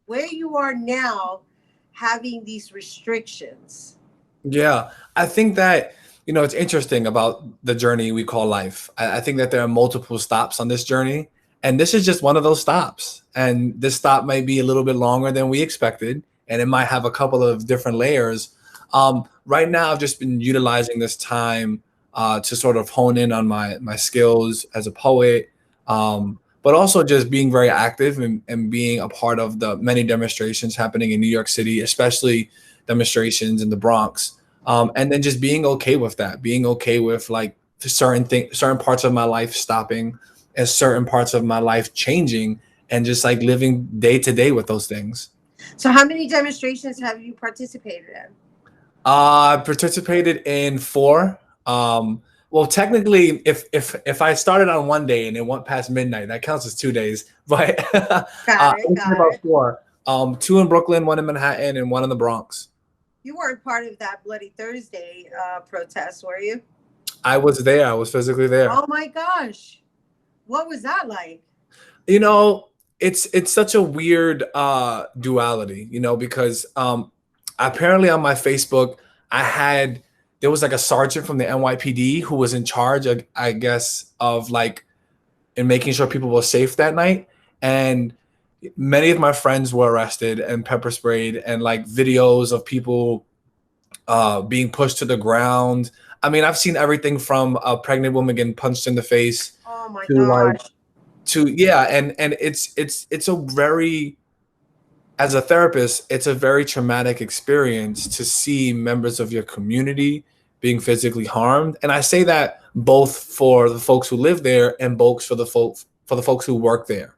where you are now having these restrictions. Yeah, I think that, it's interesting about the journey we call life. I think that there are multiple stops on this journey, and this is just one of those stops. And this stop might be a little bit longer than we expected, and it might have a couple of different layers. Right now, I've just been utilizing this time to sort of hone in on my skills as a poet, but also just being very active and being a part of the many demonstrations happening in New York City, especially demonstrations in the Bronx. And then just being okay with that, being okay with like certain parts of my life stopping and certain parts of my life changing, and just like living day to day with those things. So how many demonstrations have you participated in? I participated in 4. Well, technically, if I started on one day and it went past midnight, that counts as 2 days. But Got it. about 4. 2 in Brooklyn, 1 in Manhattan, and 1 in the Bronx. You weren't part of that Bloody Thursday protest, were you? I was there. I was physically there. Oh my gosh. What was that like? It's such a weird duality, because apparently on my Facebook, there was like a sergeant from the NYPD who was in charge, I guess, of like in making sure people were safe that night. And many of my friends were arrested and pepper sprayed, and like videos of people being pushed to the ground. I mean, I've seen everything from a pregnant woman getting punched in the face. Oh my to gosh. and it's a very, as a therapist, it's a very traumatic experience to see members of your community being physically harmed. And I say that both for the folks who live there and both for the folks who work there.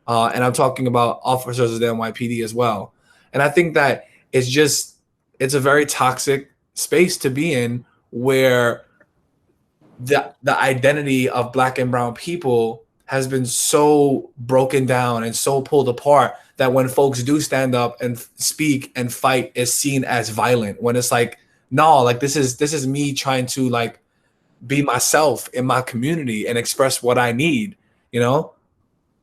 And I'm talking about officers of the NYPD as well. And I think that it's a very toxic space to be in, where the identity of Black and brown people has been so broken down and so pulled apart that when folks do stand up and speak and fight, is seen as violent, when it's like, no, like this is me trying to like be myself in my community and express what I need, you know?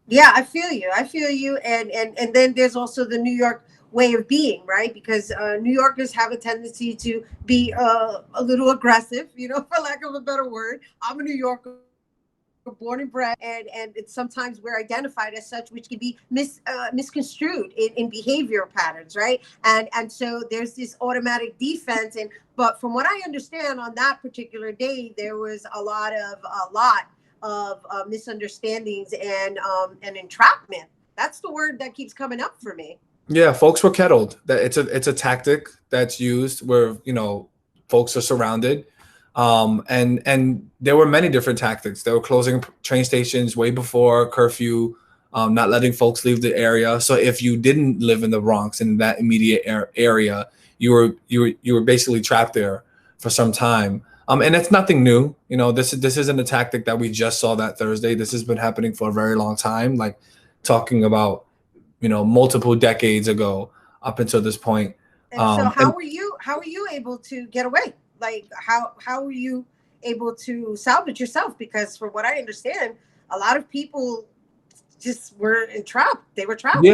Yeah, I feel you. And then there's also the New York way of being, right? Because New Yorkers have a tendency to be a little aggressive, you know, for lack of a better word. I'm a New Yorker, born and bred, and it's sometimes we're identified as such, which can be misconstrued in behavior patterns, right? And so there's this automatic defense. But from what I understand, on that particular day, there was a lot of misunderstandings and entrapment. That's the word that keeps coming up for me. Yeah, folks were kettled. That it's a tactic that's used where, you know, folks are surrounded. And there were many different tactics. They were closing train stations way before curfew, not letting folks leave the area. So if you didn't live in the Bronx, in that immediate area, you were basically trapped there for some time. And it's nothing new. You know, this isn't a tactic that we just saw that Thursday. This has been happening for a very long time, like talking about, you know, multiple decades ago up until this point. And so how were you able to get away? Like how were you able to salvage yourself? Because from what I understand, a lot of people just were entrapped. They were trapped. Yeah,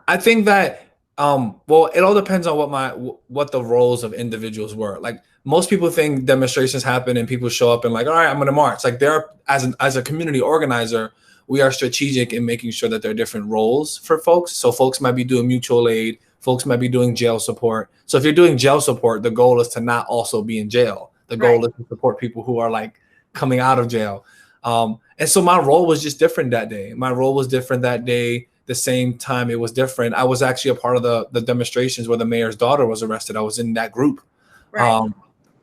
I think that well, it all depends on what the roles of individuals were. Like most people think demonstrations happen and people show up and like, all right, I'm going to march. Like as a community organizer, we are strategic in making sure that there are different roles for folks. So folks might be doing mutual aid. Folks might be doing jail support. So if you're doing jail support, the goal is to not also be in jail. The goal is to support people who are like coming out of jail. And so my role was just different that day. My role was different that day. The same time it was different. I was actually a part of the demonstrations where the mayor's daughter was arrested. I was in that group. Right.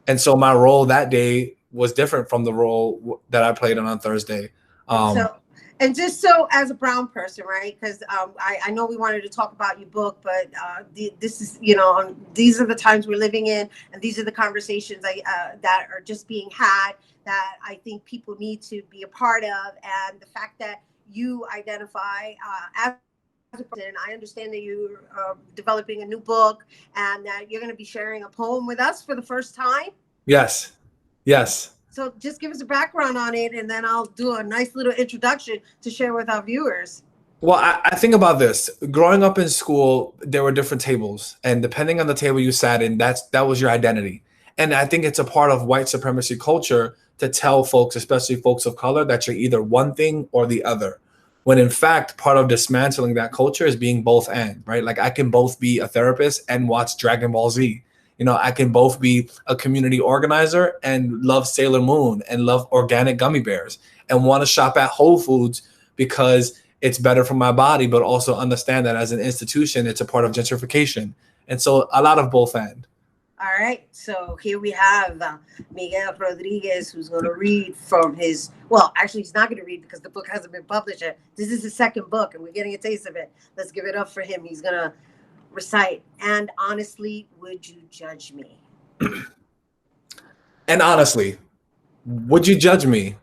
And so my role that day was different from the role that I played on Thursday. And just so as a brown person, right? Because I know we wanted to talk about your book, but this is, you know, these are the times we're living in, and these are the conversations that are just being had that I think people need to be a part of. And the fact that you identify as a person, I understand that you're developing a new book and that you're going to be sharing a poem with us for the first time. Yes. Yes. So just give us a background on it, and then I'll do a nice little introduction to share with our viewers. Well, I think about this. Growing up in school, there were different tables, and depending on the table you sat in, that was your identity. And I think it's a part of white supremacy culture to tell folks, especially folks of color, that you're either one thing or the other. When in fact, part of dismantling that culture is being both and, right? Like I can both be a therapist and watch Dragon Ball Z. You know, I can both be a community organizer and love Sailor Moon and love organic gummy bears and want to shop at Whole Foods because it's better for my body, but also understand that as an institution, it's a part of gentrification. And so a lot of both and. All right. So here we have Miguel Rodriguez, who's going to read from his, well, actually, he's not going to read because the book hasn't been published yet. This is his second book, and we're getting a taste of it. Let's give it up for him. He's going to recite, and honestly, would you judge me? And honestly, would you judge me?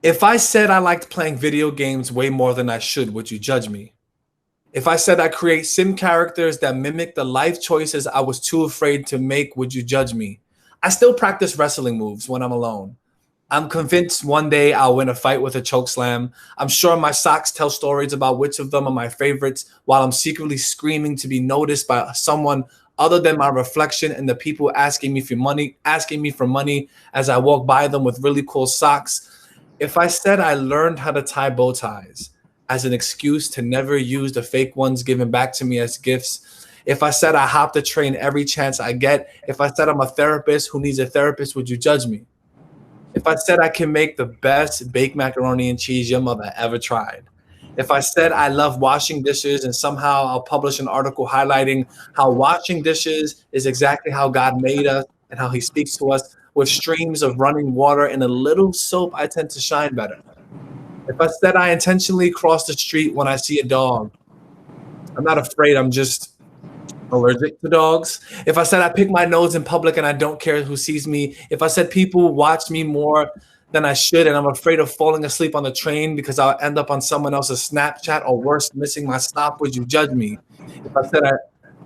If I said I liked playing video games way more than I should, would you judge me? If I said I create sim characters that mimic the life choices I was too afraid to make, would you judge me? I still practice wrestling moves when I'm alone. I'm convinced one day I'll win a fight with a chokeslam. I'm sure my socks tell stories about which of them are my favorites, while I'm secretly screaming to be noticed by someone other than my reflection and the people asking me for money as I walk by them with really cool socks. If I said I learned how to tie bow ties as an excuse to never use the fake ones given back to me as gifts, if I said I hop the train every chance I get, if I said I'm a therapist who needs a therapist, would you judge me? If I said I can make the best baked macaroni and cheese your mother ever tried, if I said I love washing dishes and somehow I'll publish an article highlighting how washing dishes is exactly how God made us and how he speaks to us with streams of running water and a little soap, I tend to shine better. If I said I intentionally cross the street when I see a dog, I'm not afraid, I'm just allergic to dogs. If I said I pick my nose in public and I don't care who sees me, if I said people watch me more than I should, and I'm afraid of falling asleep on the train because I'll end up on someone else's Snapchat, or worse, missing my stop, would you judge me? If I said I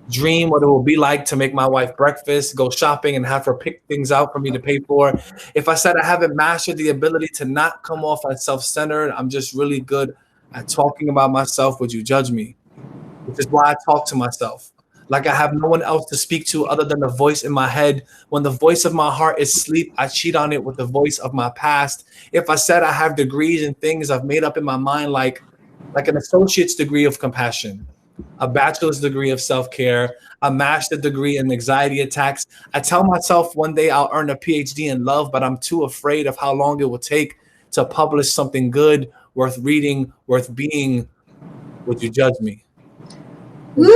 dream what it will be like to make my wife breakfast, go shopping, and have her pick things out for me to pay for. If I said I haven't mastered the ability to not come off as self-centered, I'm just really good at talking about myself, would you judge me? Which is why I talk to myself. Like I have no one else to speak to other than the voice in my head. When the voice of my heart is sleep, I cheat on it with the voice of my past. If I said I have degrees in things I've made up in my mind, like an associate's degree of compassion, a bachelor's degree of self-care, a master's degree in anxiety attacks. I tell myself one day I'll earn a PhD in love, but I'm too afraid of how long it will take to publish something good, worth reading, worth being. Would you judge me? Woo!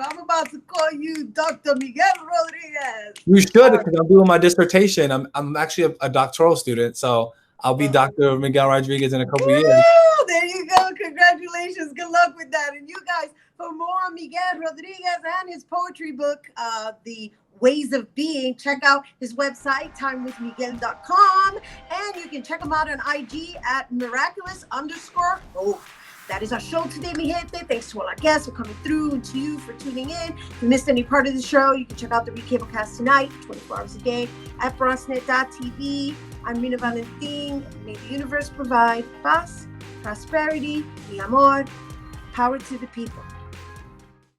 I'm about to call you Dr. Miguel Rodriguez. You should, because I'm doing my dissertation. I'm actually a doctoral student, so I'll be Dr. Miguel Rodriguez in a couple years. There you go. Congratulations. Good luck with that. And you guys, for more on Miguel Rodriguez and his poetry book, The Ways of Being, check out his website, timewithmiguel.com. And you can check him out on IG at miraculous_hope. That is our show today, mi gente. Thanks to all our guests for coming through, and to you for tuning in. If you missed any part of the show, you can check out the Recablecast tonight, 24 hours a day, at bronxnet.tv. I'm Rhina Valentin. May the universe provide paz, prosperity, y amor, power to the people.